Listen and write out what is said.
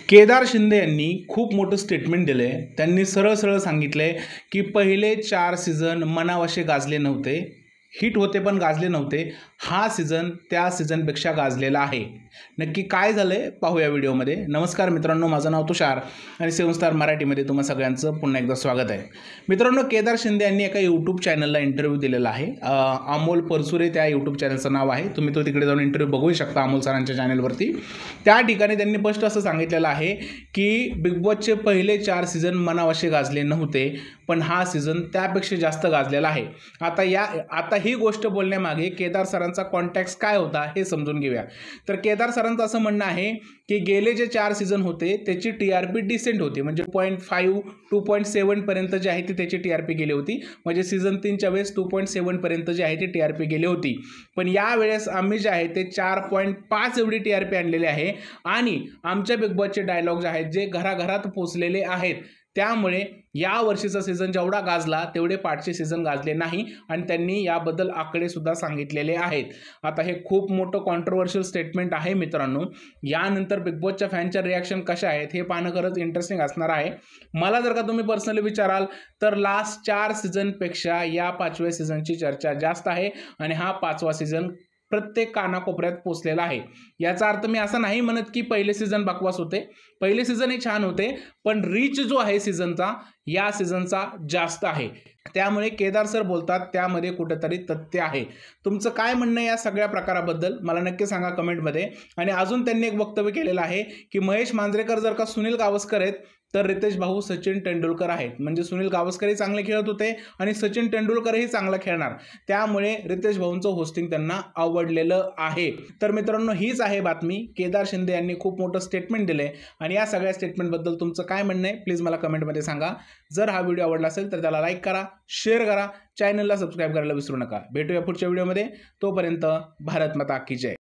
केदार शिंदे यांनी खूप मोठं स्टेटमेंट दिलं आहे. त्यांनी सरळ सरळ सांगितलं आहे की पहिले 4 सीझन मनावसे गाजले नव्हते, हिट होते पण गाजले नव्हते. हा सीझन त्या सीझनपेक्षा गाजलेला आहे. नक्की काय झालं आहे पाहूया व्हिडिओमध्ये. नमस्कार मित्रांनो, माझं नाव तुषार आणि 7 स्टार मराठीमध्ये तुम्हा सगळ्यांचं पुन्हा एकदा स्वागत आहे. मित्रांनो, केदार शिंदे यांनी एका यूट्यूब चॅनलला इंटरव्ह्यू दिलेला आहे. अमोल परसुरे त्या यूट्यूब चॅनलचं नाव आहे. तुम्ही तो तिकडे जाऊन इंटरव्ह्यू बघू शकता अमोल सरांच्या चॅनलवरती. त्या ठिकाणी त्यांनी स्पष्ट असं सांगितलेलं आहे की बिग बॉसचे पहिले 4 सीझन मनावसे गाजले नव्हते, पण हा सीझन त्यापेक्षा जास्त गाजलेला आहे. आता ही गोष्ट बोलण्यामागे केदार सरांचा कॉन्टॅक्ट काय होता हे समजून घेऊया. तर केदार सरांचं असं म्हणणं आहे की गेले जे 4 सीझन होते त्याची TRP डिसेंट होती, म्हणजे 0.5 2.7 पर्यंत जी आहे ती त्याची TRP गेली होती. म्हणजे सीझन 3च्या वेळेस 2.7 पर्यंत जी आहे ती TRP गेली होती. पण यावेळेस आम्ही जे आहे ते 4.5 एवढी TRP आणलेली आहे आणि आमच्या बिग बॉसचे डायलॉग जे आहेत जे घराघरात पोचलेले आहेत. त्यामुळे या वर्षीचा सीझन जेवढा गाजला तेवढे पाठचे सीझन गाजले नाही आणि त्यांनी याबद्दल आकडे सुद्धा सांगितलेले आहेत. आता हे खूप मोठं कॉन्ट्रोवर्शियल स्टेटमेंट आहे मित्रांनो. यानंतर बिग बॉसच्या फॅनच्या रिॲक्शन कशा आहेत हे पाहणं खरंच इंटरेस्टिंग असणार आहे. मला जर का तुम्ही पर्सनली विचाराल तर लास्ट 4 सीझनपेक्षा या 5व्या सीझनची चर्चा जास्त आहे आणि हा 5वा सीझन प्रत्येक कानाकोपऱ्यात पोचलेला आहे. याचा अर्थ मी असं नाही म्हणत की पहिले सीझन बकवास होते. पहिले सीझनही छान होते, पण रीच जो आहे सीझनचा या सीझनचा जास्त आहे. त्यामुळे केदार सर बोलतात त्यामध्ये कुठेतरी तथ्य आहे. तुमचं काय म्हणणं या सगळ्या प्रकाराबद्दल मला नक्की सांगा कमेंटमध्ये. आणि अजून त्यांनी एक वक्तव्य केलेलं आहे की महेश मांजरेकर जर का सुनील गावस्कर आहेत तर रितेश भाऊ सचिन तेंडुलकर आहेत. म्हणजे सुनील गावस्करही चांगले खेळत होते आणि सचिन तेंडुलकरही चांगला खेळणार. त्यामुळे रितेश भाऊंचं होस्टिंग त्यांना आवडलेलं आहे. तर मित्रांनो, हीच आहे बातमी. केदार शिंदे यांनी खूप मोठं स्टेटमेंट दिलं आहे आणि या सगळ्या स्टेटमेंटबद्दल तुमचं काय म्हणणं आहे प्लीज मला कमेंटमध्ये सांगा. जर हा व्हिडिओ आवडला असेल तर त्याला लाईक करा, शेअर करा, चॅनलला सबस्क्राईब करायला विसरू नका. भेटूया पुढच्या व्हिडिओमध्ये. तोपर्यंत भारत माता की जय.